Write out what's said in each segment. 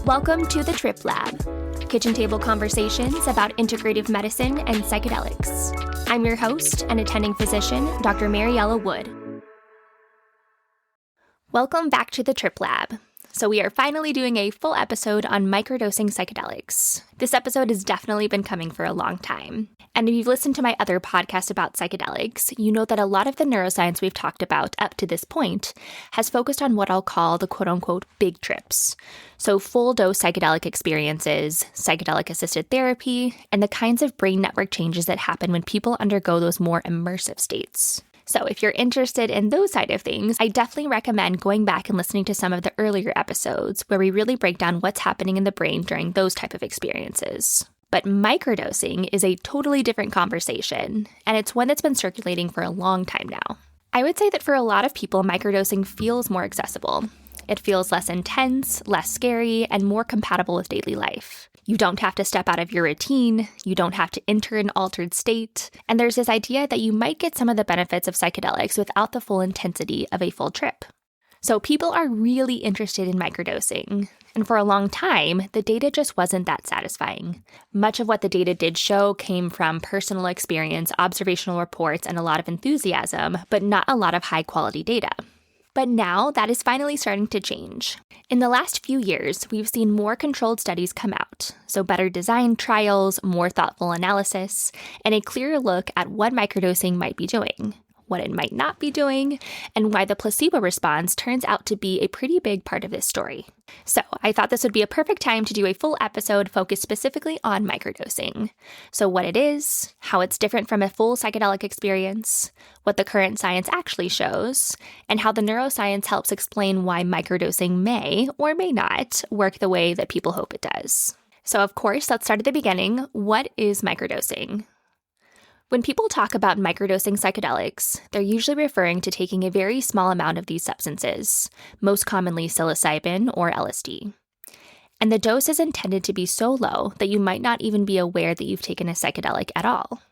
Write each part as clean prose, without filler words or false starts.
Welcome to the Trip Lab, kitchen table conversations about integrative medicine and psychedelics. I'm your host and attending physician, Dr. Mariella Wood. Welcome back to the Trip Lab. So we are finally doing a full episode on microdosing psychedelics. This episode has definitely been coming for a long time. And if you've listened to my other podcast about psychedelics, you know that a lot of the neuroscience we've talked about up to this point has focused on what I'll call the quote-unquote big trips. So full-dose psychedelic experiences, psychedelic-assisted therapy, and the kinds of brain network changes that happen when people undergo those more immersive states. So if you're interested in those side of things, I definitely recommend going back and listening to some of the earlier episodes where we really break down what's happening in the brain during those type of experiences. But microdosing is a totally different conversation, and it's one that's been circulating for a long time now. I would say that for a lot of people, microdosing feels more accessible. It feels less intense, less scary, and more compatible with daily life. You don't have to step out of your routine, you don't have to enter an altered state, and there's this idea that you might get some of the benefits of psychedelics without the full intensity of a full trip. So people are really interested in microdosing, and for a long time, the data just wasn't that satisfying. Much of what the data did show came from personal experience, observational reports, and a lot of enthusiasm, but not a lot of high-quality data. But now that is finally starting to change. In the last few years, we've seen more controlled studies come out, so better designed trials, more thoughtful analysis, and a clearer look at what microdosing might be doing, what it might not be doing, and why the placebo response turns out to be a pretty big part of this story. So I thought this would be a perfect time to do a full episode focused specifically on microdosing. So what it is, how it's different from a full psychedelic experience, what the current science actually shows, and how the neuroscience helps explain why microdosing may or may not work the way that people hope it does. So of course, let's start at the beginning. What is microdosing? When people talk about microdosing psychedelics, they're usually referring to taking a very small amount of these substances, most commonly psilocybin or LSD. And the dose is intended to be so low that you might not even be aware that you've taken a psychedelic at all.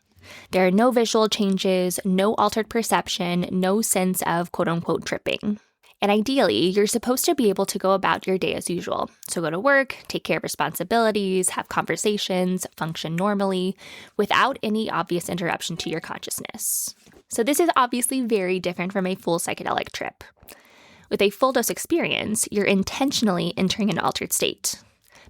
There are no visual changes, no altered perception, no sense of quote-unquote tripping. And ideally, you're supposed to be able to go about your day as usual. So go to work, take care of responsibilities, have conversations, function normally, without any obvious interruption to your consciousness. So this is obviously very different from a full psychedelic trip. With a full dose experience, you're intentionally entering an altered state.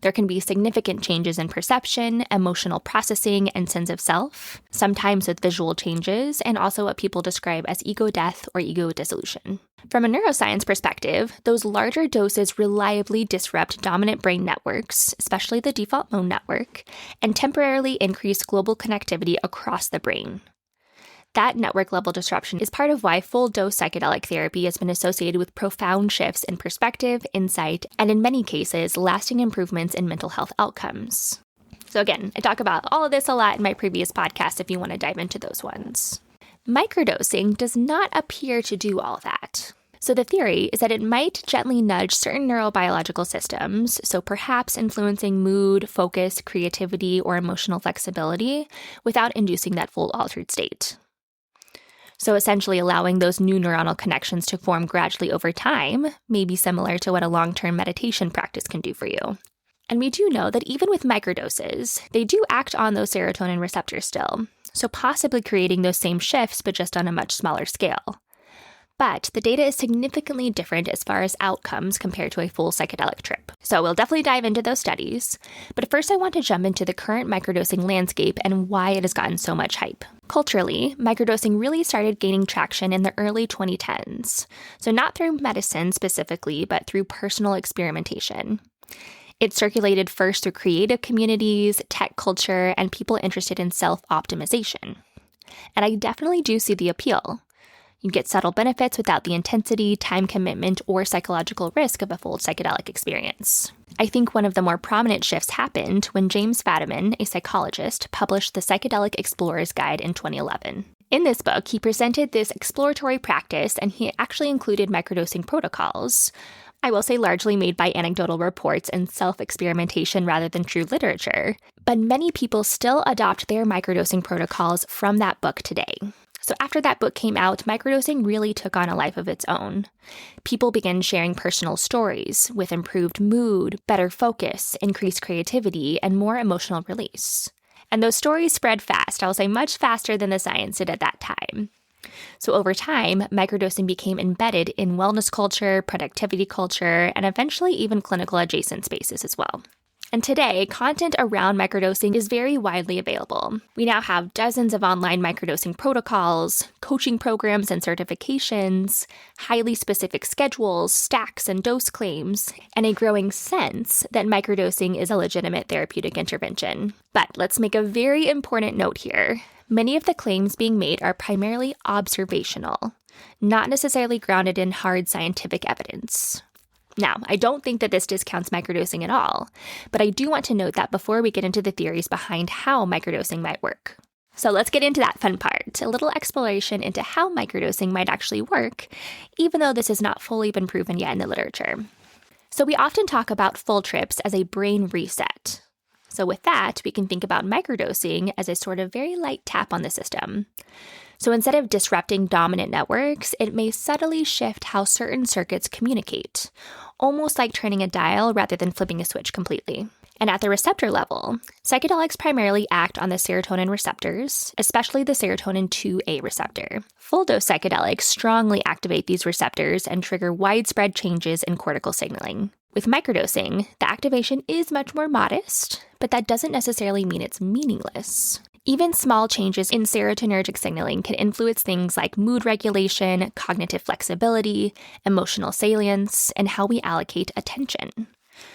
There can be significant changes in perception, emotional processing, and sense of self, sometimes with visual changes, and also what people describe as ego death or ego dissolution. From a neuroscience perspective, those larger doses reliably disrupt dominant brain networks, especially the default mode network, and temporarily increase global connectivity across the brain. That network-level disruption is part of why full-dose psychedelic therapy has been associated with profound shifts in perspective, insight, and in many cases, lasting improvements in mental health outcomes. So again, I talk about all of this a lot in my previous podcast if you want to dive into those ones. Microdosing does not appear to do all that. So the theory is that it might gently nudge certain neurobiological systems, so perhaps influencing mood, focus, creativity, or emotional flexibility, without inducing that full altered state. So essentially allowing those new neuronal connections to form gradually over time may be similar to what a long-term meditation practice can do for you. And we do know that even with microdoses, they do act on those serotonin receptors still, so possibly creating those same shifts but just on a much smaller scale. But the data is significantly different as far as outcomes compared to a full psychedelic trip. So we'll definitely dive into those studies. But first I want to jump into the current microdosing landscape and why it has gotten so much hype. Culturally, microdosing really started gaining traction in the early 2010s. So not through medicine specifically, but through personal experimentation. It circulated first through creative communities, tech culture, and people interested in self-optimization. And I definitely do see the appeal. You get subtle benefits without the intensity, time commitment, or psychological risk of a full psychedelic experience. I think one of the more prominent shifts happened when James Fadiman, a psychologist, published the Psychedelic Explorer's Guide in 2011. In this book, he presented this exploratory practice, and he actually included microdosing protocols, I will say largely made by anecdotal reports and self-experimentation rather than true literature, but many people still adopt their microdosing protocols from that book today. So after that book came out, microdosing really took on a life of its own. People began sharing personal stories with improved mood, better focus, increased creativity, and more emotional release. And those stories spread fast, I'll say much faster than the science did at that time. So over time, microdosing became embedded in wellness culture, productivity culture, and eventually even clinical adjacent spaces as well. And today, content around microdosing is very widely available. We now have dozens of online microdosing protocols, coaching programs and certifications, highly specific schedules, stacks, and dose claims, and a growing sense that microdosing is a legitimate therapeutic intervention. But let's make a very important note here. Many of the claims being made are primarily observational, not necessarily grounded in hard scientific evidence. Now, I don't think that this discounts microdosing at all, but I do want to note that before we get into the theories behind how microdosing might work. So let's get into that fun part, a little exploration into how microdosing might actually work, even though this has not fully been proven yet in the literature. So we often talk about full trips as a brain reset. So with that, we can think about microdosing as a sort of very light tap on the system. So instead of disrupting dominant networks, it may subtly shift how certain circuits communicate, almost like turning a dial rather than flipping a switch completely. And at the receptor level, psychedelics primarily act on the serotonin receptors, especially the serotonin 2A receptor. Full-dose psychedelics strongly activate these receptors and trigger widespread changes in cortical signaling. With microdosing, the activation is much more modest, but that doesn't necessarily mean it's meaningless. Even small changes in serotonergic signaling can influence things like mood regulation, cognitive flexibility, emotional salience, and how we allocate attention.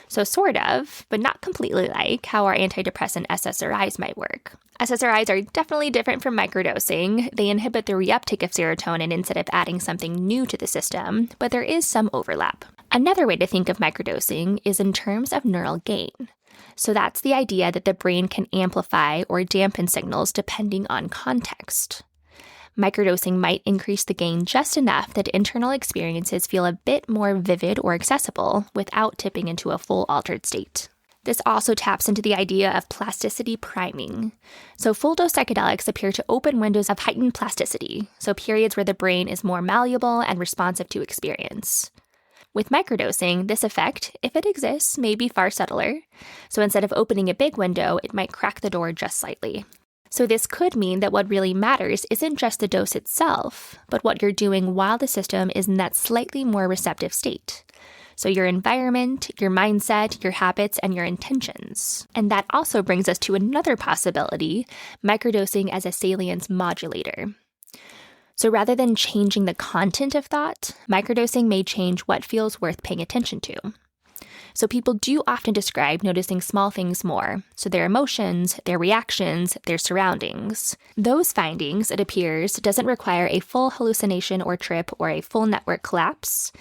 So sort of, but not completely like how our antidepressant SSRIs might work. SSRIs are definitely different from microdosing. They inhibit the reuptake of serotonin instead of adding something new to the system, but there is some overlap. Another way to think of microdosing is in terms of neural gain. So that's the idea that the brain can amplify or dampen signals depending on context. Microdosing might increase the gain just enough that internal experiences feel a bit more vivid or accessible without tipping into a full altered state. This also taps into the idea of plasticity priming. So full-dose psychedelics appear to open windows of heightened plasticity, so periods where the brain is more malleable and responsive to experience. With microdosing, this effect, if it exists, may be far subtler. So instead of opening a big window, it might crack the door just slightly. So this could mean that what really matters isn't just the dose itself, but what you're doing while the system is in that slightly more receptive state. So your environment, your mindset, your habits, and your intentions. And that also brings us to another possibility, microdosing as a salience modulator. So rather than changing the content of thought, microdosing may change what feels worth paying attention to. So people do often describe noticing small things more, so their emotions, their reactions, their surroundings. Those findings, it appears, doesn't require a full hallucination or trip or a full network collapse.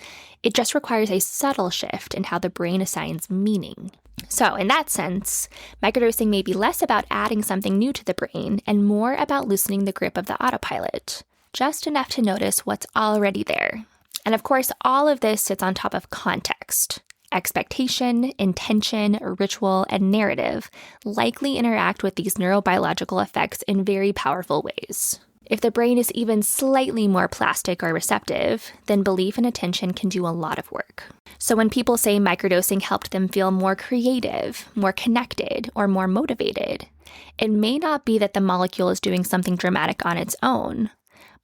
It just requires a subtle shift in how the brain assigns meaning. So in that sense, microdosing may be less about adding something new to the brain and more about loosening the grip of the autopilot. Just enough to notice what's already there. And of course, all of this sits on top of context. Expectation, intention, ritual, and narrative likely interact with these neurobiological effects in very powerful ways. If the brain is even slightly more plastic or receptive, then belief and attention can do a lot of work. So when people say microdosing helped them feel more creative, more connected, or more motivated, it may not be that the molecule is doing something dramatic on its own,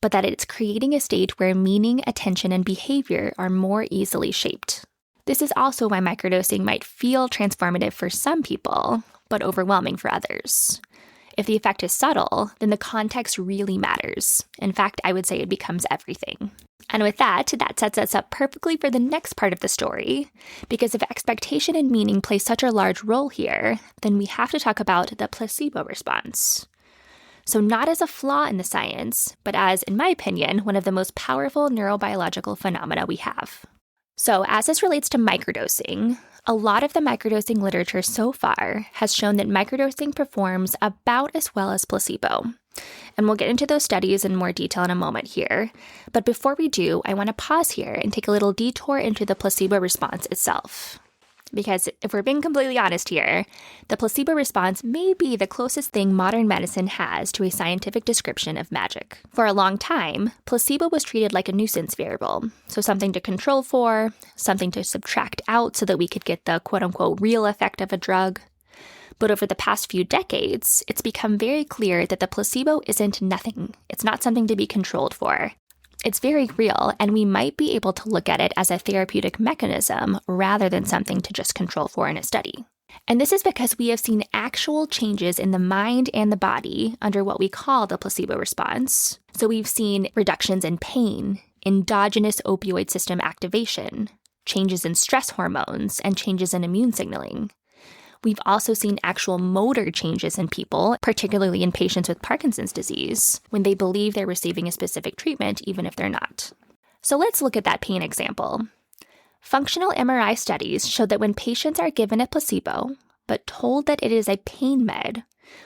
but that it's creating a state where meaning, attention, and behavior are more easily shaped. This is also why microdosing might feel transformative for some people, but overwhelming for others. If the effect is subtle, then the context really matters. In fact, I would say it becomes everything. And with that sets us up perfectly for the next part of the story, because if expectation and meaning play such a large role here, then we have to talk about the placebo response. So not as a flaw in the science, but as, in my opinion, one of the most powerful neurobiological phenomena we have. So as this relates to microdosing, a lot of the microdosing literature so far has shown that microdosing performs about as well as placebo. And we'll get into those studies in more detail in a moment here. But before we do, I want to pause here and take a little detour into the placebo response itself. because if we're being completely honest here, the placebo response may be the closest thing modern medicine has to a scientific description of magic. For a long time, placebo was treated like a nuisance variable, so something to control for, something to subtract out so that we could get the quote-unquote real effect of a drug. But over the past few decades, it's become very clear that the placebo isn't nothing. It's not something to be controlled for. It's very real, and we might be able to look at it as a therapeutic mechanism rather than something to just control for in a study. And this is because we have seen actual changes in the mind and the body under what we call the placebo response. So we've seen reductions in pain, endogenous opioid system activation, changes in stress hormones, and changes in immune signaling. We've also seen actual motor changes in people, particularly in patients with Parkinson's disease, when they believe they're receiving a specific treatment, even if they're not. So let's look at that pain example. Functional MRI studies show that when patients are given a placebo, but told that it is a pain med,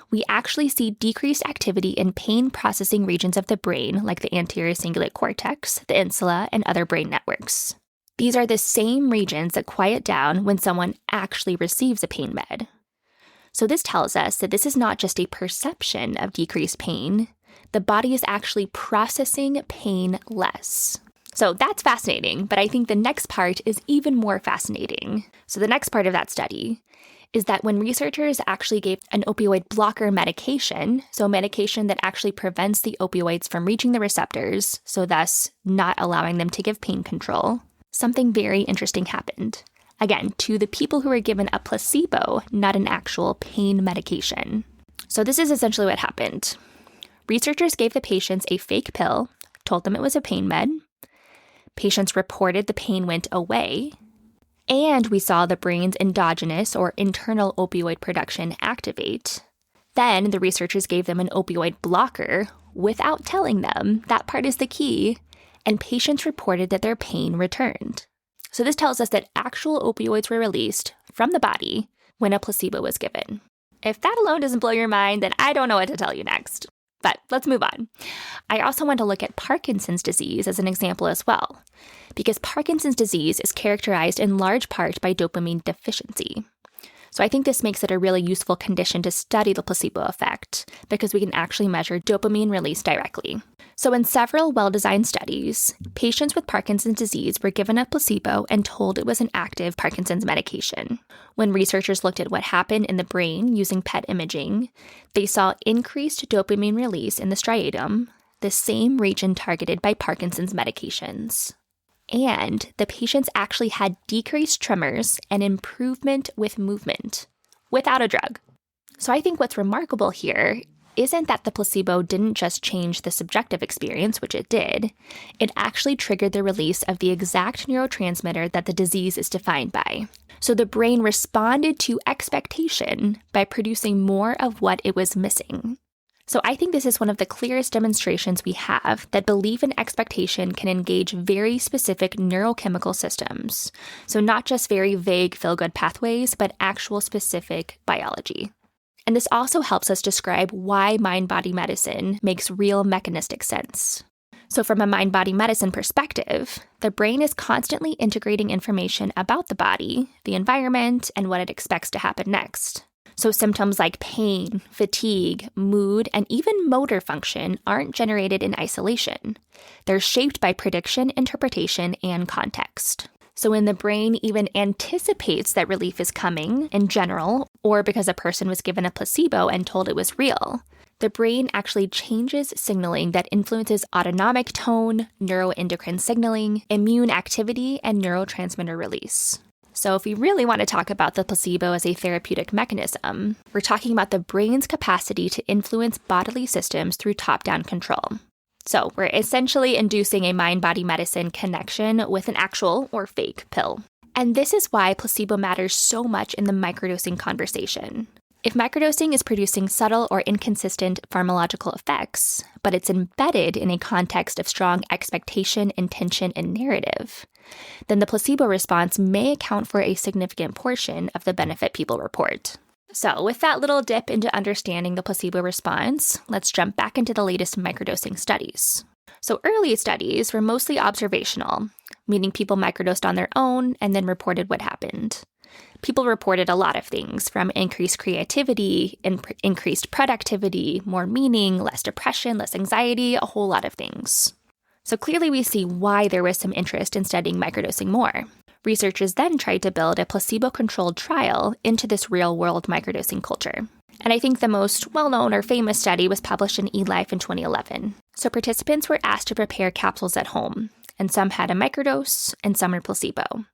we actually see decreased activity in pain processing regions of the brain, like the anterior cingulate cortex, the insula, and other brain networks. These are the same regions that quiet down when someone actually receives a pain med. So this tells us that this is not just a perception of decreased pain. The body is actually processing pain less. So that's fascinating, but I think the next part is even more fascinating. So the next part of that study is that when researchers actually gave an opioid blocker medication, so a medication that actually prevents the opioids from reaching the receptors, so thus not allowing them to give pain control, something very interesting happened. Again, to the people who were given a placebo, not an actual pain medication. So this is essentially what happened. Researchers gave the patients a fake pill, told them it was a pain med. Patients reported the pain went away, and we saw the brain's endogenous or internal opioid production activate. Then the researchers gave them an opioid blocker without telling them. That part is the key. And patients reported that their pain returned. So this tells us that actual opioids were released from the body when a placebo was given. If that alone doesn't blow your mind, then I don't know what to tell you next. But let's move on. I also want to look at Parkinson's disease as an example as well, because Parkinson's disease is characterized in large part by dopamine deficiency. So I think this makes it a really useful condition to study the placebo effect, because we can actually measure dopamine release directly. So in several well-designed studies, patients with Parkinson's disease were given a placebo and told it was an active Parkinson's medication. When researchers looked at what happened in the brain using PET imaging, they saw increased dopamine release in the striatum, the same region targeted by Parkinson's medications. And the patients actually had decreased tremors and improvement with movement without a drug. So I think what's remarkable here isn't that the placebo didn't just change the subjective experience, which it did. It actually triggered the release of the exact neurotransmitter that the disease is defined by. So the brain responded to expectation by producing more of what it was missing. So I think this is one of the clearest demonstrations we have that belief and expectation can engage very specific neurochemical systems. So not just very vague feel-good pathways, but actual specific biology. And this also helps us describe why mind-body medicine makes real mechanistic sense. So from a mind-body medicine perspective, the brain is constantly integrating information about the body, the environment, and what it expects to happen next. So symptoms like pain, fatigue, mood, and even motor function aren't generated in isolation. They're shaped by prediction, interpretation, and context. So when the brain even anticipates that relief is coming in general, or because a person was given a placebo and told it was real, the brain actually changes signaling that influences autonomic tone, neuroendocrine signaling, immune activity, and neurotransmitter release. So if we really want to talk about the placebo as a therapeutic mechanism, we're talking about the brain's capacity to influence bodily systems through top-down control. So we're essentially inducing a mind-body medicine connection with an actual or fake pill. And this is why placebo matters so much in the microdosing conversation. If microdosing is producing subtle or inconsistent pharmacological effects, but it's embedded in a context of strong expectation, intention, and narrative, then the placebo response may account for a significant portion of the benefit people report. So with that little dip into understanding the placebo response, let's jump back into the latest microdosing studies. So early studies were mostly observational, meaning people microdosed on their own and then reported what happened. People reported a lot of things, from increased creativity, increased productivity, more meaning, less depression, less anxiety, a whole lot of things. So clearly we see why there was some interest in studying microdosing more. Researchers then tried to build a placebo-controlled trial into this real-world microdosing culture. And I think the most well-known or famous study was published in eLife in 2011. So participants were asked to prepare capsules at home, and some had a microdose and some were placebo.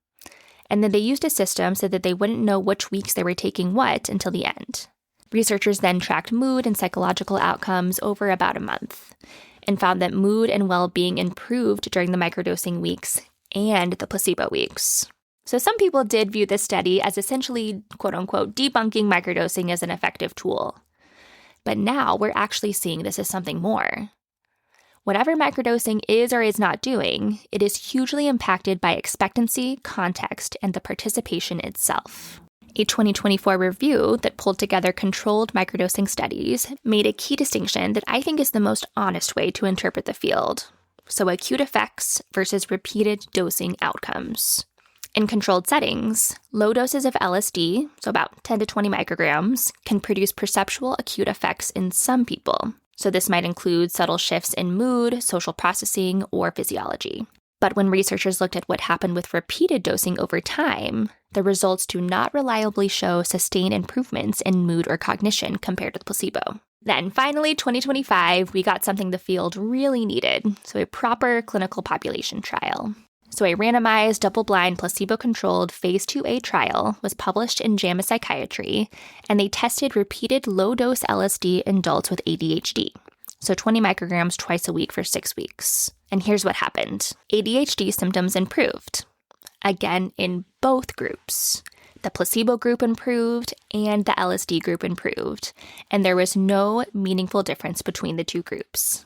And then they used a system so that they wouldn't know which weeks they were taking what until the end. Researchers then tracked mood and psychological outcomes over about a month and found that mood and well-being improved during the microdosing weeks and the placebo weeks. So some people did view this study as essentially, quote-unquote, debunking microdosing as an effective tool. But now we're actually seeing this as something more. Whatever microdosing is or is not doing, it is hugely impacted by expectancy, context, and the participation itself. A 2024 review that pulled together controlled microdosing studies made a key distinction that I think is the most honest way to interpret the field. So acute effects versus repeated dosing outcomes. In controlled settings, low doses of LSD, so about 10 to 20 micrograms, can produce perceptual acute effects in some people. So this might include subtle shifts in mood, social processing, or physiology. But when researchers looked at what happened with repeated dosing over time, the results do not reliably show sustained improvements in mood or cognition compared with placebo. Then finally, 2025, we got something the field really needed, so a proper clinical population trial. So a randomized, double-blind, placebo-controlled Phase 2A trial was published in JAMA Psychiatry, and they tested repeated low-dose LSD in adults with ADHD. So 20 micrograms twice a week for 6 weeks. And here's what happened. ADHD symptoms improved. Again, in both groups. The placebo group improved and the LSD group improved, and there was no meaningful difference between the two groups.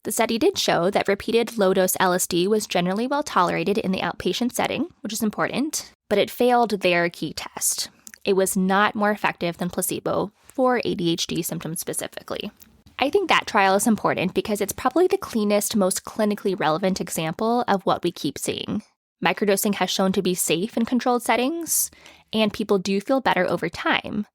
The study did show that repeated low-dose LSD was generally well tolerated in the outpatient setting, which is important, but it failed their key test. It was not more effective than placebo for ADHD symptoms specifically. I think that trial is important because it's probably the cleanest, most clinically relevant example of what we keep seeing. Microdosing has shown to be safe in controlled settings, and people do feel better over time.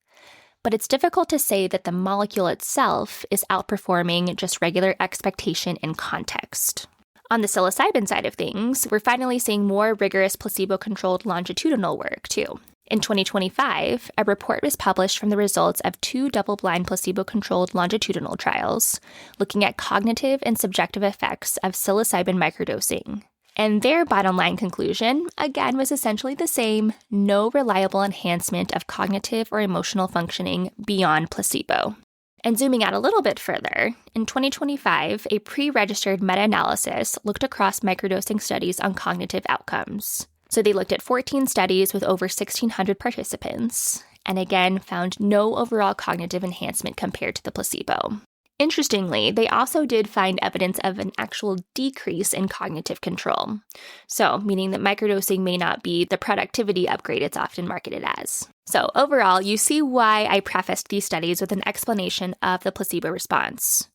But it's difficult to say that the molecule itself is outperforming just regular expectation and context. On the psilocybin side of things, we're finally seeing more rigorous placebo-controlled longitudinal work, too. In 2025, a report was published from the results of 2 double-blind placebo-controlled longitudinal trials looking at cognitive and subjective effects of psilocybin microdosing. And their bottom line conclusion, again, was essentially the same: no reliable enhancement of cognitive or emotional functioning beyond placebo. And zooming out a little bit further, in 2025, a pre-registered meta-analysis looked across microdosing studies on cognitive outcomes. So they looked at 14 studies with over 1,600 participants, and again found no overall cognitive enhancement compared to the placebo. Interestingly, they also did find evidence of an actual decrease in cognitive control. So, meaning that microdosing may not be the productivity upgrade it's often marketed as. So, overall, you see why I prefaced these studies with an explanation of the placebo response.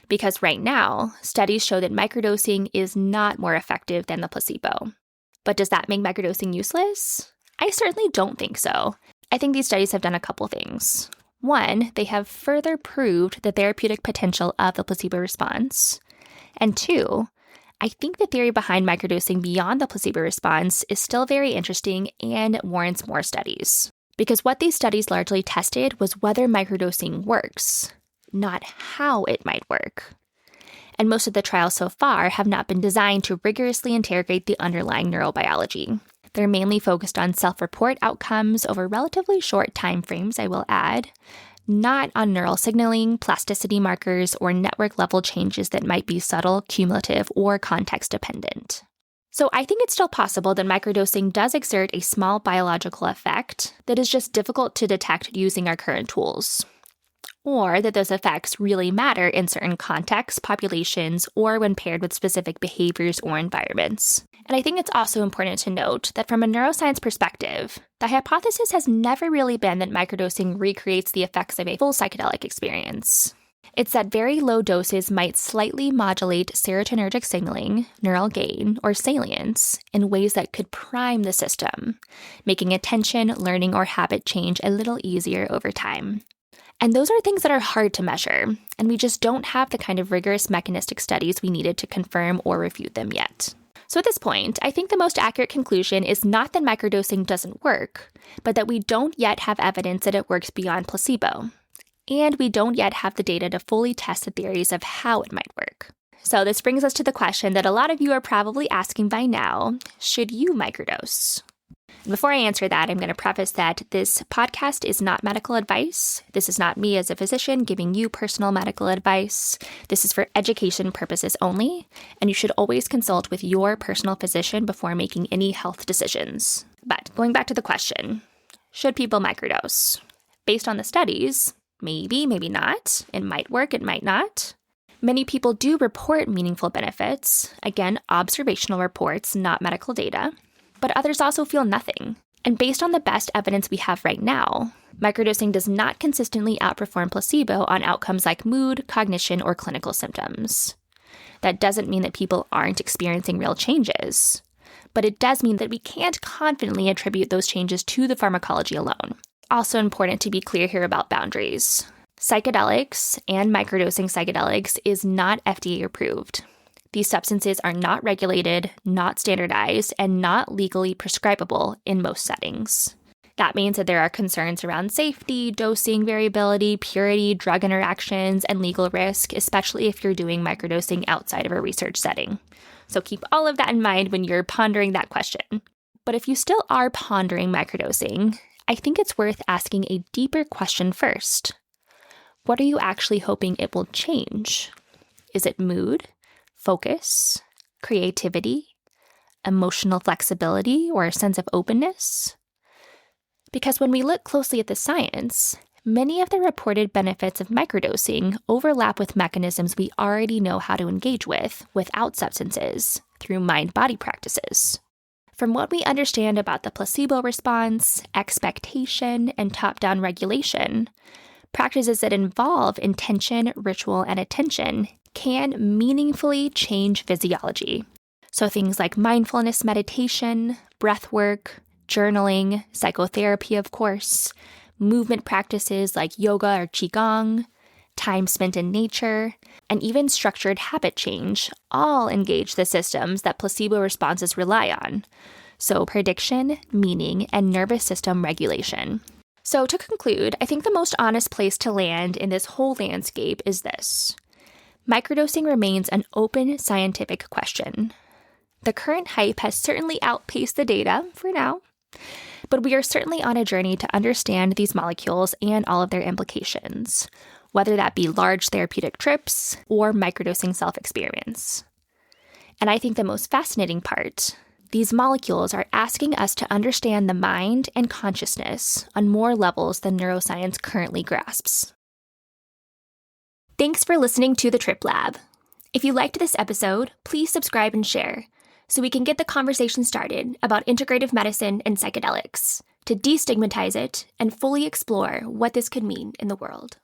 Because right now, studies show that microdosing is not more effective than the placebo. But does that make microdosing useless? I certainly don't think so. I think these studies have done a couple things. One, they have further proved the therapeutic potential of the placebo response. And two, I think the theory behind microdosing beyond the placebo response is still very interesting and warrants more studies. Because what these studies largely tested was whether microdosing works, not how it might work. And most of the trials so far have not been designed to rigorously interrogate the underlying neurobiology. They're mainly focused on self-report outcomes over relatively short timeframes, I will add, not on neural signaling, plasticity markers, or network-level changes that might be subtle, cumulative, or context-dependent. So I think it's still possible that microdosing does exert a small biological effect that is just difficult to detect using our current tools. Or that those effects really matter in certain contexts, populations, or when paired with specific behaviors or environments. And I think it's also important to note that from a neuroscience perspective, the hypothesis has never really been that microdosing recreates the effects of a full psychedelic experience. It's that very low doses might slightly modulate serotonergic signaling, neural gain, or salience in ways that could prime the system, making attention, learning, or habit change a little easier over time. And those are things that are hard to measure, and we just don't have the kind of rigorous mechanistic studies we needed to confirm or refute them yet. So at this point, I think the most accurate conclusion is not that microdosing doesn't work, but that we don't yet have evidence that it works beyond placebo. And we don't yet have the data to fully test the theories of how it might work. So this brings us to the question that a lot of you are probably asking by now: should you microdose? Before I answer that, I'm going to preface that this podcast is not medical advice. This is not me as a physician giving you personal medical advice. This is for education purposes only, and you should always consult with your personal physician before making any health decisions. But going back to the question, should people microdose? Based on the studies, maybe, maybe not. It might work, it might not. Many people do report meaningful benefits. Again, observational reports, not medical data. But others also feel nothing. And based on the best evidence we have right now, microdosing does not consistently outperform placebo on outcomes like mood, cognition, or clinical symptoms. That doesn't mean that people aren't experiencing real changes, but it does mean that we can't confidently attribute those changes to the pharmacology alone. Also important to be clear here about boundaries. Psychedelics and microdosing psychedelics is not FDA approved. These substances are not regulated, not standardized, and not legally prescribable in most settings. That means that there are concerns around safety, dosing variability, purity, drug interactions, and legal risk, especially if you're doing microdosing outside of a research setting. So keep all of that in mind when you're pondering that question. But if you still are pondering microdosing, I think it's worth asking a deeper question first. What are you actually hoping it will change? Is it mood, focus, creativity, emotional flexibility, or a sense of openness? Because when we look closely at the science, many of the reported benefits of microdosing overlap with mechanisms we already know how to engage with without substances through mind-body practices. From what we understand about the placebo response, expectation, and top-down regulation, practices that involve intention, ritual, and attention can meaningfully change physiology. So things like mindfulness meditation, breath work, journaling, psychotherapy, of course, movement practices like yoga or qigong, time spent in nature, and even structured habit change all engage the systems that placebo responses rely on. So prediction, meaning, and nervous system regulation. So to conclude, I think the most honest place to land in this whole landscape is this. Microdosing remains an open scientific question. The current hype has certainly outpaced the data for now, but we are certainly on a journey to understand these molecules and all of their implications, whether that be large therapeutic trips or microdosing self-experience. And I think the most fascinating part, these molecules are asking us to understand the mind and consciousness on more levels than neuroscience currently grasps. Thanks for listening to the Trip Lab. If you liked this episode, please subscribe and share so we can get the conversation started about integrative medicine and psychedelics, to destigmatize it and fully explore what this could mean in the world.